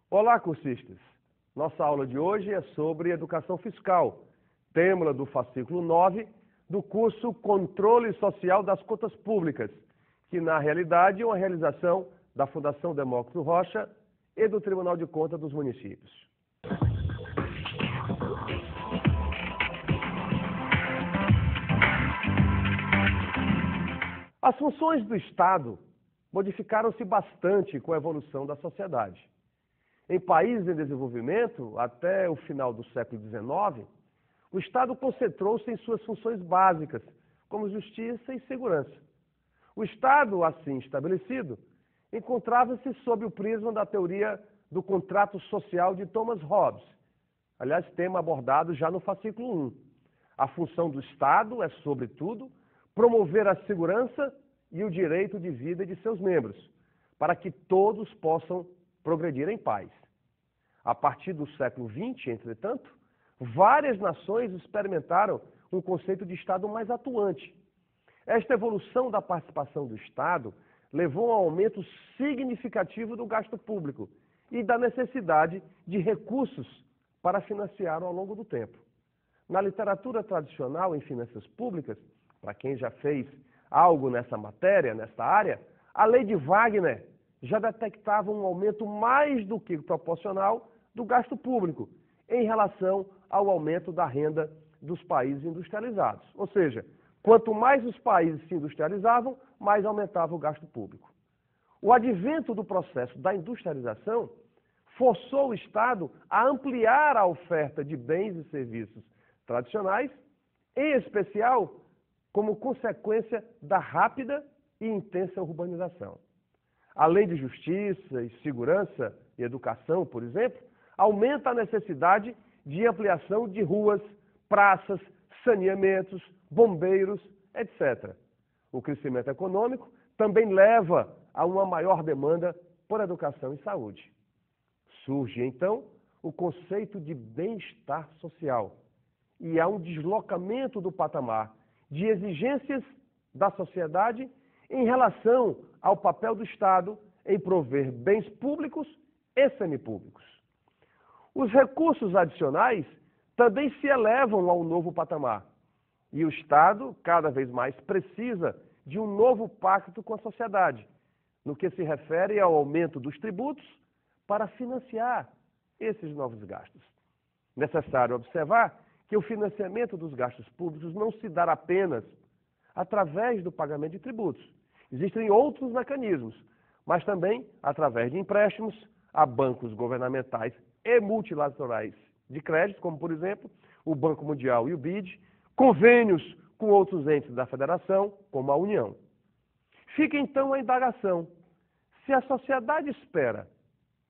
Olá, cursistas! Nossa aula de hoje é sobre educação fiscal, tema do fascículo 9 do curso Controle Social das Contas Públicas, que na realidade é uma realização da Fundação Demócrito Rocha e do Tribunal de Contas dos Municípios. As funções do Estado modificaram-se bastante com a evolução da sociedade. Em países em desenvolvimento, até o final do século XIX, o Estado concentrou-se em suas funções básicas, como justiça e segurança. O Estado, assim estabelecido, encontrava-se sob o prisma da teoria do contrato social de Thomas Hobbes, aliás, tema abordado já no fascículo 1. A função do Estado é, sobretudo, promover a segurança e o direito de vida de seus membros, para que todos possam progredir em paz. A partir do século XX, entretanto, várias nações experimentaram um conceito de Estado mais atuante. Esta evolução da participação do Estado levou a um aumento significativo do gasto público e da necessidade de recursos para financiá-lo ao longo do tempo. Na literatura tradicional em finanças públicas, para quem já fez algo nessa matéria, nessa área, a lei de Wagner já detectava um aumento mais do que proporcional do gasto público em relação ao aumento da renda dos países industrializados. Ou seja, quanto mais os países se industrializavam, mais aumentava o gasto público. O advento do processo da industrialização forçou o Estado a ampliar a oferta de bens e serviços tradicionais, em especial como consequência da rápida e intensa urbanização. A lei de justiça e segurança e educação, por exemplo, aumenta a necessidade de ampliação de ruas, praças, saneamentos, bombeiros, etc. O crescimento econômico também leva a uma maior demanda por educação e saúde. Surge, então, o conceito de bem-estar social e há um deslocamento do patamar de exigências da sociedade em relação ao papel do Estado em prover bens públicos e semipúblicos. Os recursos adicionais também se elevam ao novo patamar e o Estado, cada vez mais, precisa de um novo pacto com a sociedade, no que se refere ao aumento dos tributos para financiar esses novos gastos. Necessário observar que o financiamento dos gastos públicos não se dará apenas através do pagamento de tributos. Existem outros mecanismos, mas também através de empréstimos a bancos governamentais e multilaterais de crédito, como, por exemplo, o Banco Mundial e o BID, convênios com outros entes da Federação, como a União. Fica, então, a indagação. Se a sociedade espera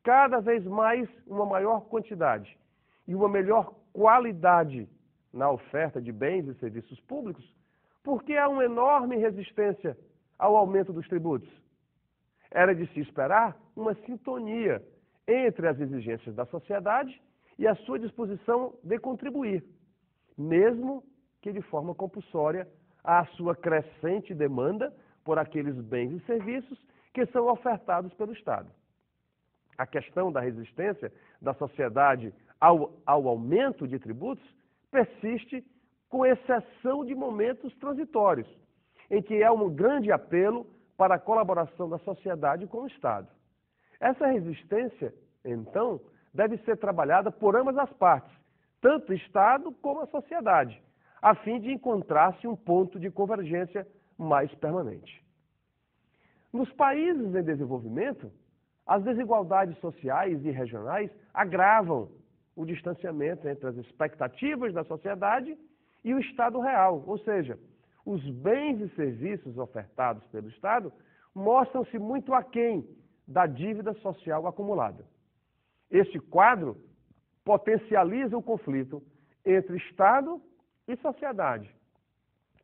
cada vez mais uma maior quantidade e uma melhor qualidade na oferta de bens e serviços públicos, por que há uma enorme resistência ao aumento dos tributos? Era de se esperar uma sintonia entre as exigências da sociedade e a sua disposição de contribuir, mesmo que de forma compulsória, à sua crescente demanda por aqueles bens e serviços que são ofertados pelo Estado. A questão da resistência da sociedade ao aumento de tributos persiste com exceção de momentos transitórios, em que há um grande apelo para a colaboração da sociedade com o Estado. Essa resistência, então, deve ser trabalhada por ambas as partes, tanto o Estado como a sociedade, a fim de encontrar-se um ponto de convergência mais permanente. Nos países em desenvolvimento, as desigualdades sociais e regionais agravam o distanciamento entre as expectativas da sociedade e o Estado real, ou seja, os bens e serviços ofertados pelo Estado mostram-se muito aquém da dívida social acumulada. Este quadro potencializa o conflito entre Estado e sociedade,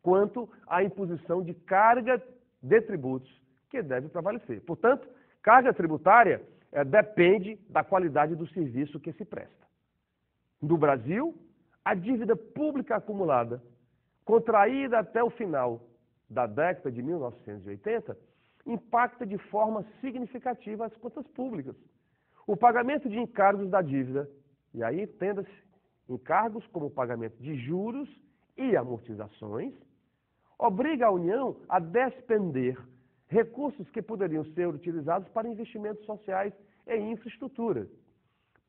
quanto à imposição de carga de tributos que deve prevalecer. Portanto, carga tributária depende da qualidade do serviço que se presta. No Brasil, a dívida pública acumulada, contraída até o final da década de 1980, impacta de forma significativa as contas públicas. O pagamento de encargos da dívida, e aí entenda-se encargos como o pagamento de juros e amortizações, obriga a União a despender recursos que poderiam ser utilizados para investimentos sociais e infraestrutura.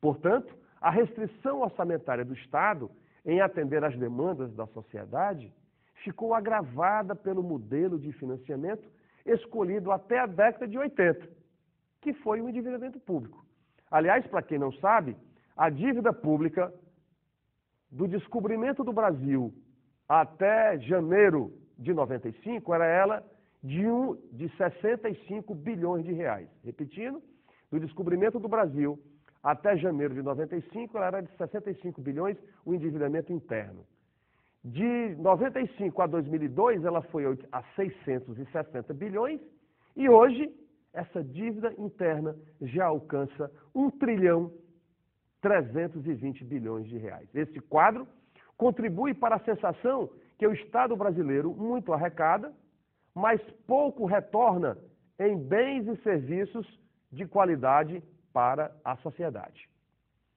Portanto, a restrição orçamentária do Estado em atender às demandas da sociedade ficou agravada pelo modelo de financiamento escolhido até a década de 80, que foi o endividamento público. Aliás, para quem não sabe, a dívida pública do descobrimento do Brasil até janeiro de 95 era ela de 65 bilhões de reais. Repetindo, do descobrimento do Brasil até janeiro de 95, ela era de 65 bilhões o endividamento interno. De 95 a 2002, ela foi a 660 bilhões e hoje essa dívida interna já alcança 1.320 bilhões de reais. Esse quadro contribui para a sensação que o Estado brasileiro muito arrecada, mas pouco retorna em bens e serviços de qualidade para a sociedade.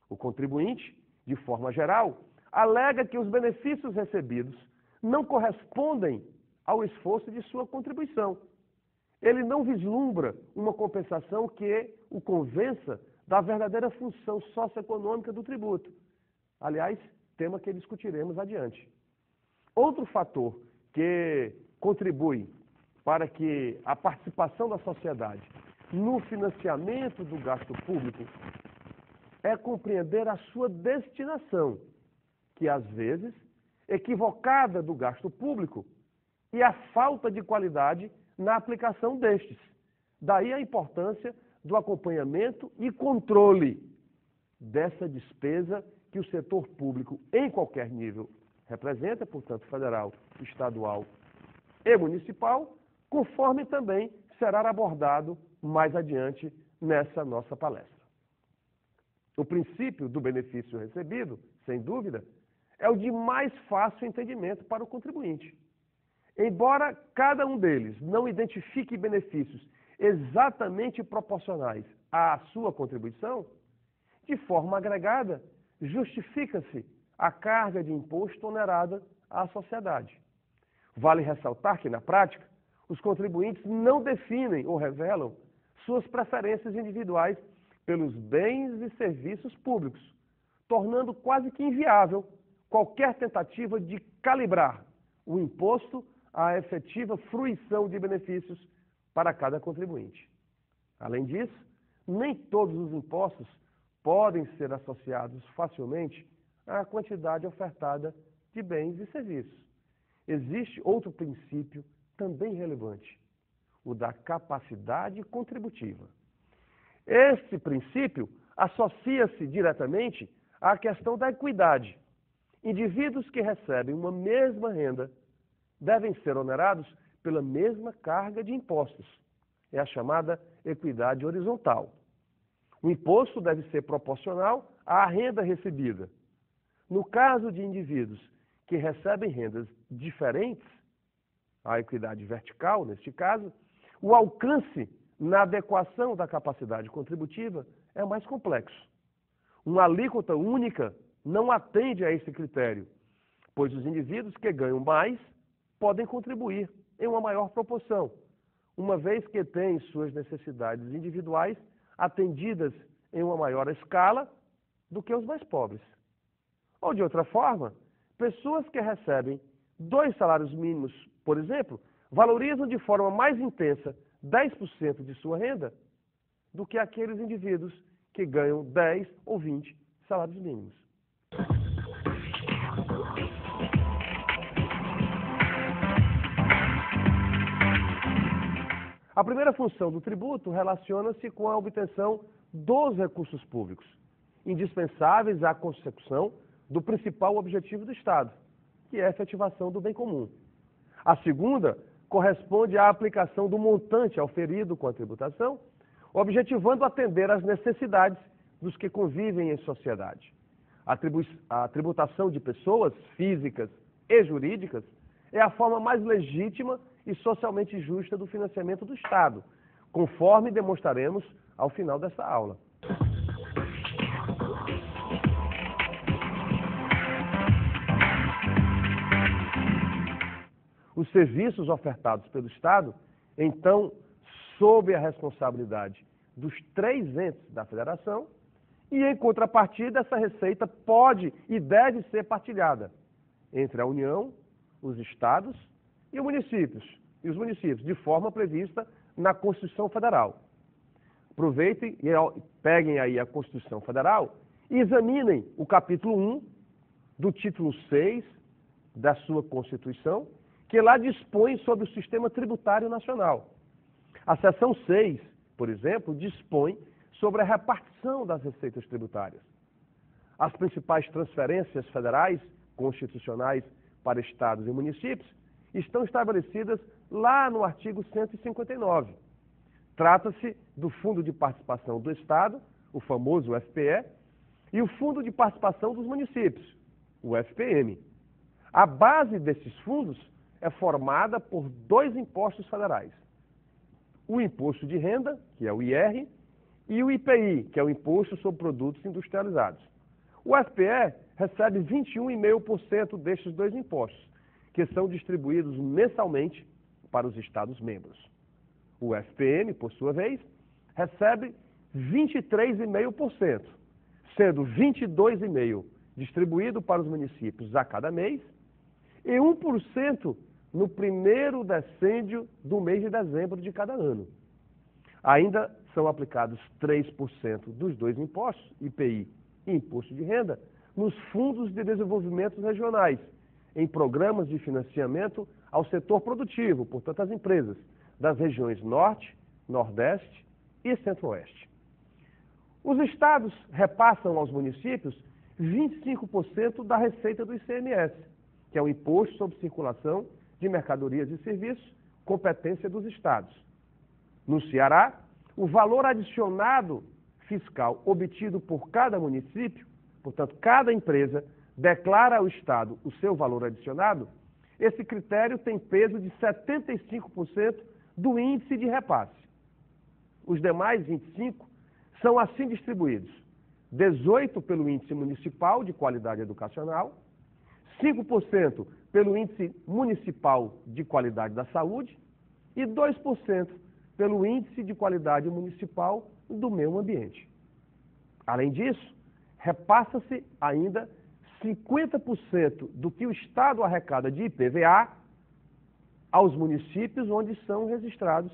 O contribuinte, de forma geral, alega que os benefícios recebidos não correspondem ao esforço de sua contribuição. Ele não vislumbra uma compensação que o convença da verdadeira função socioeconômica do tributo. Aliás, tema que discutiremos adiante. Outro fator que contribui para que a participação da sociedade no financiamento do gasto público é compreender a sua destinação, que às vezes equivocada do gasto público e a falta de qualidade na aplicação destes. Daí a importância do acompanhamento e controle dessa despesa que o setor público, em qualquer nível, representa, portanto, federal, estadual e municipal, conforme também será abordado mais adiante nessa nossa palestra. O princípio do benefício recebido, sem dúvida, é o de mais fácil entendimento para o contribuinte. Embora cada um deles não identifique benefícios exatamente proporcionais à sua contribuição, de forma agregada, justifica-se a carga de imposto onerada à sociedade. Vale ressaltar que, na prática, os contribuintes não definem ou revelam suas preferências individuais pelos bens e serviços públicos, tornando quase que inviável qualquer tentativa de calibrar o imposto à efetiva fruição de benefícios para cada contribuinte. Além disso, nem todos os impostos podem ser associados facilmente à quantidade ofertada de bens e serviços. Existe outro princípio também relevante, o da capacidade contributiva. Este princípio associa-se diretamente à questão da equidade. Indivíduos que recebem uma mesma renda devem ser onerados pela mesma carga de impostos. É a chamada equidade horizontal. O imposto deve ser proporcional à renda recebida. No caso de indivíduos que recebem rendas diferentes, a equidade vertical, neste caso, o alcance na adequação da capacidade contributiva é mais complexo. Uma alíquota única não atende a esse critério, pois os indivíduos que ganham mais podem contribuir em uma maior proporção, uma vez que têm suas necessidades individuais atendidas em uma maior escala do que os mais pobres. Ou, de outra forma, pessoas que recebem 2 salários mínimos, por exemplo, valorizam de forma mais intensa 10% de sua renda do que aqueles indivíduos que ganham 10 ou 20 salários mínimos. A primeira função do tributo relaciona-se com a obtenção dos recursos públicos, indispensáveis à consecução do principal objetivo do Estado, que é a efetivação do bem comum. A segunda corresponde à aplicação do montante auferido com a tributação, objetivando atender às necessidades dos que convivem em sociedade. A tributação de pessoas físicas e jurídicas é a forma mais legítima e socialmente justa do financiamento do Estado, conforme demonstraremos ao final desta aula. os serviços ofertados pelo Estado, então, sob a responsabilidade dos 3 entes da federação, e, em contrapartida, essa receita pode e deve ser partilhada entre a União, os Estados e os municípios, de forma prevista na Constituição Federal. Aproveitem e peguem aí a Constituição Federal e examinem o capítulo 1 do título 6 da sua Constituição, que lá dispõe sobre o sistema tributário nacional. A seção 6, por exemplo, dispõe sobre a repartição das receitas tributárias. As principais transferências federais constitucionais para estados e municípios estão estabelecidas lá no artigo 159. Trata-se do Fundo de Participação do Estado, o famoso FPE, e o Fundo de Participação dos Municípios, o FPM. A base desses fundos é formada por 2 impostos federais. O Imposto de Renda, que é o IR, e o IPI, que é o Imposto sobre Produtos Industrializados. O FPE recebe 21,5% destes 2 impostos, que são distribuídos mensalmente para os Estados-membros. O FPM, por sua vez, recebe 23,5%, sendo 22,5% distribuído para os municípios a cada mês e 1% no primeiro decêndio do mês de dezembro de cada ano. Ainda são aplicados 3% dos 2 impostos, IPI e Imposto de Renda, nos fundos de desenvolvimento regionais, em programas de financiamento ao setor produtivo, portanto, às empresas das regiões Norte, Nordeste e Centro-Oeste. Os estados repassam aos municípios 25% da receita do ICMS, que é o Imposto sobre Circulação de Mercadorias e Serviços, competência dos estados. No Ceará, o valor adicionado fiscal obtido por cada município, portanto, cada empresa declara ao Estado o seu valor adicionado, esse critério tem peso de 75% do índice de repasse. Os demais 25% são assim distribuídos: 18% pelo índice municipal de qualidade educacional, 5% pelo índice municipal de qualidade da saúde e 2% pelo índice de qualidade municipal do meio ambiente. Além disso, repassa-se ainda 50% do que o Estado arrecada de IPVA aos municípios onde são registrados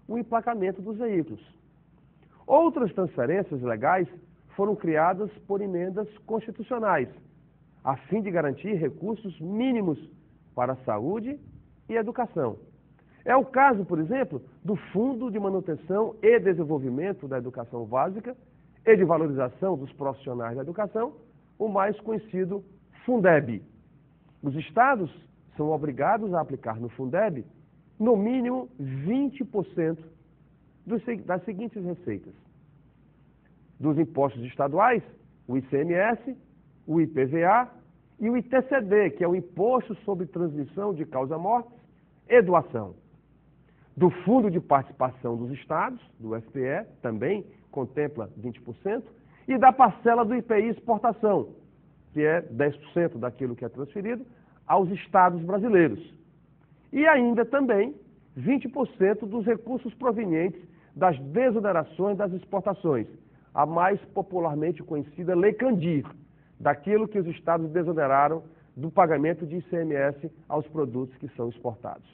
o emplacamento dos veículos. Outras transferências legais foram criadas por emendas constitucionais, a fim de garantir recursos mínimos para a saúde e educação. É o caso, por exemplo, do Fundo de Manutenção e Desenvolvimento da Educação Básica e de Valorização dos Profissionais da Educação, o mais conhecido Fundeb. Os estados são obrigados a aplicar no Fundeb, no mínimo 20% das seguintes receitas: dos impostos estaduais, o ICMS, o IPVA e o ITCD, que é o Imposto sobre Transmissão de Causa-Mortes e Doação. Do Fundo de Participação dos Estados, do FPE, também contempla 20%, e da parcela do IPI Exportação, que é 10% daquilo que é transferido aos estados brasileiros. E ainda também 20% dos recursos provenientes das desonerações das exportações, a mais popularmente conhecida Lei Candir, daquilo que os estados desoneraram do pagamento de ICMS aos produtos que são exportados.